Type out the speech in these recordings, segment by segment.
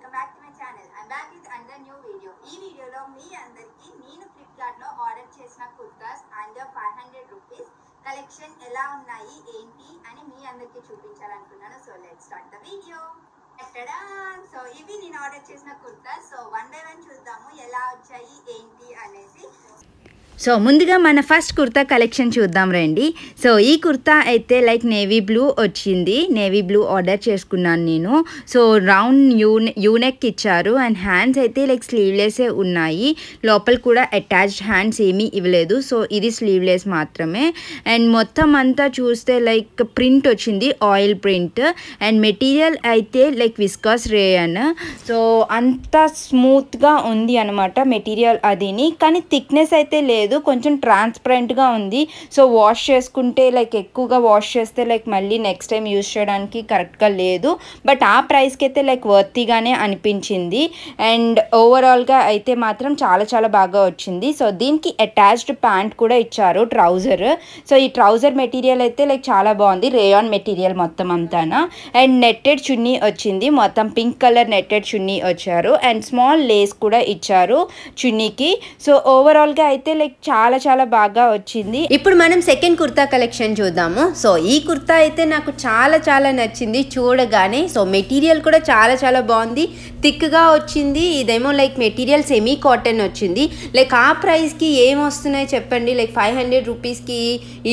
Welcome back to my channel. I'm back with another new video. ఈ వీడియోలో మీ అందరికి నేను ఫ్లిప్కార్ట్ లో ఆర్డర్ చేసిన కుర్తాస్ అండర్ 500 రూపీస్ కలెక్షన్ ఎలా ఉన్నాయి ఏంటి అని మీ అందరికి చూపించాలనుకున్నాను. So let's start the video. So ఇవి నేను ఆర్డర్ చేసిన kurtas. So one by one చూద్దాము ఎలా వచ్చాయి ఏంటి అనేసి. సో ముందుగా మన ఫస్ట్ కుర్తా కలెక్షన్ చూద్దాం రండి. సో ఈ కుర్తా అయితే లైక్ నేవీ బ్లూ వచ్చింది. నేవీ బ్లూ ఆర్డర్ చేసుకున్నాను నేను. సో రౌండ్ యూనెక్ ఇచ్చారు అండ్ హ్యాండ్స్ అయితే లైక్ స్లీవ్లెస్ ఉన్నాయి. లోపల కూడా అటాచ్డ్ హ్యాండ్స్ ఏమీ ఇవ్వలేదు. సో ఇది స్లీవ్లెస్ మాత్రమే. అండ్ మొత్తం అంతా చూస్తే లైక్ ప్రింట్ వచ్చింది, ఆయిల్ ప్రింట్. అండ్ మెటీరియల్ అయితే లైక్ విస్కాస్ రేయన్. సో అంత స్మూత్గా ఉంది అనమాట మెటీరియల్ అదిని. కానీ థిక్నెస్ అయితే లేదు, కొంచెం ట్రాన్స్పరెంట్గా ఉంది. సో వాష్ చేసుకుంటే లైక్ ఎక్కువగా వాష్ చేస్తే లైక్ మళ్ళీ నెక్స్ట్ టైం యూజ్ చేయడానికి కరెక్ట్గా లేదు. బట్ ఆ ప్రైస్కి అయితే లైక్ వర్తీగానే అనిపించింది. అండ్ ఓవరాల్గా అయితే మాత్రం చాలా చాలా బాగా వచ్చింది. సో దీనికి అటాచ్డ్ ప్యాంట్ కూడా ఇచ్చారు, ట్రౌజర్. సో ఈ ట్రౌజర్ మెటీరియల్ అయితే లైక్ చాలా బాగుంది, రేయాన్ మెటీరియల్ మొత్తం అంతానా. అండ్ నెట్టెడ్ చున్నీ వచ్చింది, మొత్తం పింక్ కలర్ నెట్టెడ్ చున్నీ వచ్చారు. అండ్ స్మాల్ లేస్ కూడా ఇచ్చారు చున్నీకి. సో ఓవరాల్గా అయితే లైక్ చాలా చాలా బాగా వచ్చింది. ఇప్పుడు మనం సెకండ్ కుర్తా కలెక్షన్ చూద్దాము. సో ఈ కుర్తా అయితే నాకు చాలా చాలా నచ్చింది చూడగానే. సో మెటీరియల్ కూడా చాలా చాలా బాగుంది, థిక్గా వచ్చింది. ఇదేమో లైక్ మెటీరియల్ సెమీ కాటన్ వచ్చింది. లైక్ ఆ ప్రైస్కి ఏం వస్తున్నాయి చెప్పండి. లైక్ 500 రూపీస్కి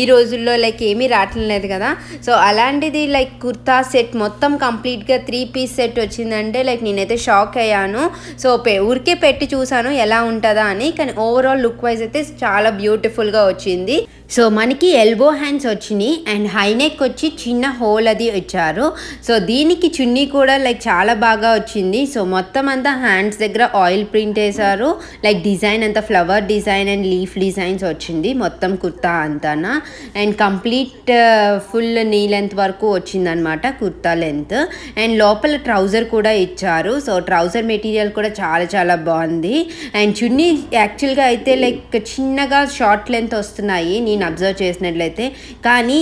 ఈ రోజుల్లో లైక్ ఏమీ రావట్లేదు కదా. సో అలాంటిది లైక్ కుర్తా సెట్ మొత్తం కంప్లీట్గా 3 పీస్ సెట్ వచ్చిందంటే లైక్ నేనైతే షాక్ అయ్యాను. సో ఊరికే పెట్టి చూసాను ఎలా ఉంటుందా అని. కానీ ఓవరాల్ లుక్ వైజ్ అయితే చాలా బ్యూటిఫుల్గా వచ్చింది. సో మనకి ఎల్బో హ్యాండ్స్ వచ్చినాయి అండ్ హైనెక్ వచ్చి చిన్న హోల్ అది ఇచ్చారు. సో దీనికి చున్నీ కూడా లైక్ చాలా బాగా వచ్చింది. సో మొత్తం అంతా హ్యాండ్స్ దగ్గర ఆయిల్ ప్రింట్ వేశారు. లైక్ డిజైన్ అంతా flower design and leaf designs వచ్చింది మొత్తం కుర్తా అంతానా. And complete full knee length వరకు వచ్చిందనమాట కుర్తా లెంత్. అండ్ లోపల ట్రౌజర్ కూడా ఇచ్చారు. సో ట్రౌజర్ మెటీరియల్ కూడా చాలా చాలా బాగుంది. అండ్ చున్నీ యాక్చువల్గా అయితే లైక్ చిన్నగా షార్ట్ లెంత్ వస్తున్నాయి నేను అబ్జర్వ్ చేసినట్లయితే. కానీ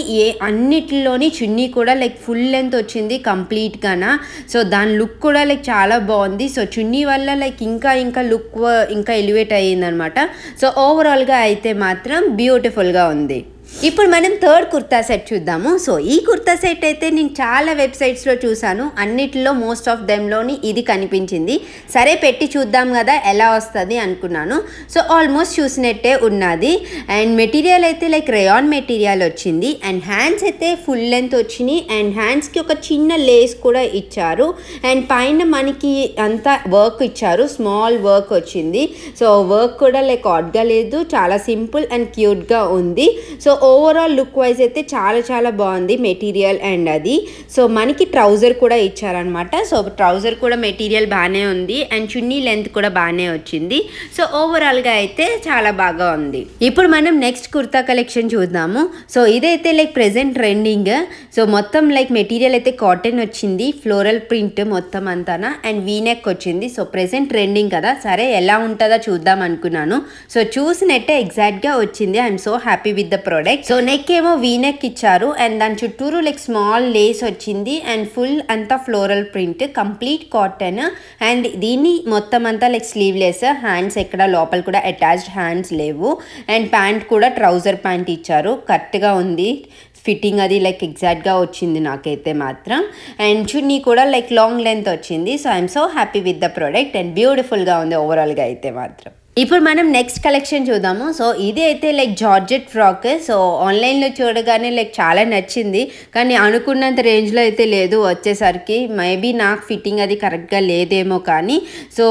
అన్నిటిలోని చున్నీ కూడా లైక్ ఫుల్ లెంత్ వచ్చింది కంప్లీట్గానా. సో దాని లుక్ కూడా లైక్ చాలా బాగుంది. సో చున్నీ వల్ల లైక్ ఇంకా లుక్ ఇంకా ఎలివేట్ అయ్యింది అనమాట. సో ఓవరాల్గా అయితే మాత్రం బ్యూటిఫుల్గా ఉంది. ఇప్పుడు మనం థర్డ్ కుర్తా సెట్ చూద్దాము. సో ఈ కుర్తా సెట్ అయితే నేను చాలా వెబ్సైట్స్లో చూసాను, అన్నిటిలో మోస్ట్ ఆఫ్ దెమ్లోని ఇది కనిపించింది. సరే పెట్టి చూద్దాం కదా ఎలా వస్తుంది అనుకున్నాను. సో ఆల్మోస్ట్ చూసినట్టే ఉన్నది. అండ్ మెటీరియల్ అయితే లైక్ రేయాన్ మెటీరియల్ వచ్చింది. అండ్ హ్యాండ్స్ అయితే ఫుల్ లెంత్ వచ్చినాయి. అండ్ హ్యాండ్స్కి ఒక చిన్న లేస్ కూడా ఇచ్చారు. అండ్ పైన మనకి అంతా వర్క్ ఇచ్చారు, స్మాల్ వర్క్ వచ్చింది. సో వర్క్ కూడా లైక్ ఆడ్గా లేదు, చాలా సింపుల్ అండ్ క్యూట్గా ఉంది. సో ఓవరాల్ లుక్ వైజ్ అయితే చాలా చాలా బాగుంది మెటీరియల్ అండ్ అది. సో మనకి ట్రౌజర్ కూడా ఇచ్చారనమాట. సో ట్రౌజర్ కూడా మెటీరియల్ బాగానే ఉంది అండ్ చున్నీ లెంత్ కూడా బాగానే వచ్చింది. సో ఓవరాల్గా అయితే చాలా బాగా ఉంది. ఇప్పుడు మనం నెక్స్ట్ కుర్తా కలెక్షన్ చూద్దాము. సో ఇదైతే లైక్ ప్రెజెంట్ ట్రెండింగ్. సో మొత్తం లైక్ మెటీరియల్ అయితే కాటన్ వచ్చింది, ఫ్లోరల్ ప్రింట్ మొత్తం అంతానా. అండ్ వీనెక్ వచ్చింది. సో ప్రెజెంట్ ట్రెండింగ్ కదా, సరే ఎలా ఉంటుందో చూద్దాం అనుకున్నాను. సో చూసినట్టే ఎగ్జాక్ట్గా వచ్చింది. I'm so happy with the product. So neck ఏమో వీనెక్ ఇచ్చారు అండ్ దాని చుట్టూరు లైక్ స్మాల్ లేస్ వచ్చింది. అండ్ ఫుల్ అంతా floral print, complete cotton. And దీన్ని మొత్తం అంతా లైక్ స్లీవ్లెస్, హ్యాండ్స్ ఎక్కడ లోపల కూడా అటాచ్డ్ హ్యాండ్స్ లేవు. అండ్ ప్యాంట్ కూడా ట్రౌజర్ ప్యాంట్ ఇచ్చారు, కరెక్ట్గా ఉంది ఫిట్టింగ్ అది లైక్ ఎగ్జాక్ట్గా వచ్చింది నాకైతే మాత్రం. అండ్ చున్నీ కూడా లైక్ లాంగ్ లెంత్ వచ్చింది. So I'm so happy with the product and బ్యూటిఫుల్గా ఉంది ఓవరాల్గా అయితే మాత్రం. ఇప్పుడు మనం నెక్స్ట్ కలెక్షన్ చూద్దాము. సో ఇది అయితే లైక్ జార్జెట్ ఫ్రాక్. సో ఆన్లైన్లో చూడగానే లైక్ చాలా నచ్చింది, కానీ అనుకున్నంత రేంజ్లో అయితే లేదు వచ్చేసరికి. మేబీ నాకు ఫిట్టింగ్ అది కరెక్ట్గా లేదేమో కానీ. సో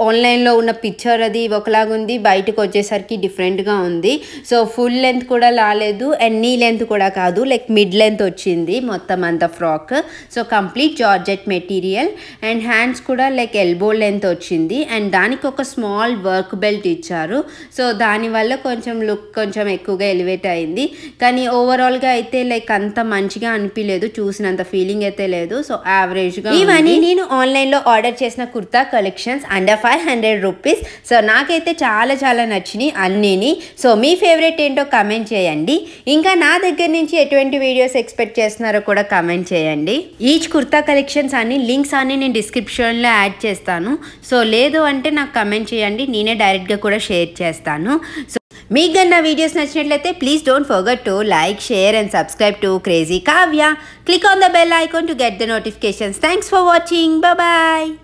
ఆన్లైన్లో ఉన్న పిక్చర్ అది ఒకలాగా ఉంది, బయటకు వచ్చేసరికి డిఫరెంట్గా ఉంది. సో ఫుల్ లెంత్ కూడా రాలేదు అండ్ నీ లెంత్ కూడా కాదు, లైక్ మిడ్ లెంత్ వచ్చింది మొత్తం అంతా frock. So complete georgette material. And hands కూడా లైక్ ఎల్బో లెంత్ వచ్చింది. అండ్ దానికి ఒక స్మాల్ వర్క్ బెల్ట్ బెల్ట్ ఇచ్చారు. సో దానివల్ల కొంచెం లుక్ కొంచెం ఎక్కువగా ఎలివేట్ అయింది. కానీ ఓవరాల్గా అయితే లైక్ అంత మంచిగా అనిపించలేదు, చూసినంత ఫీలింగ్ అయితే లేదు. సో యావరేజ్గా. ఇవన్నీ నేను ఆన్లైన్లో ఆర్డర్ చేసిన kurta collections under 500 rupees. So నాకైతే చాలా చాలా నచ్చినాయి అన్నీని. సో మీ ఫేవరెట్ ఏంటో కమెంట్ చేయండి. ఇంకా నా దగ్గర నుంచి ఎటువంటి వీడియోస్ ఎక్స్పెక్ట్ చేస్తున్నారో కూడా కమెంట్ చేయండి. ఈచ్ కుర్తా కలెక్షన్స్ అన్ని లింక్స్ అన్ని నేను డిస్క్రిప్షన్లో యాడ్ చేస్తాను. సో లేదు అంటే నాకు కమెంట్ చేయండి, నేనే డైరెక్ట్గా కూడా షేర్ చేస్తాను. సో మీకు కన్నా వీడియోస్ నచ్చినట్లయితే please don't forget to like, share and subscribe to crazy Kavya. Click on the bell icon to get the notifications. Thanks for watching. Bye bye.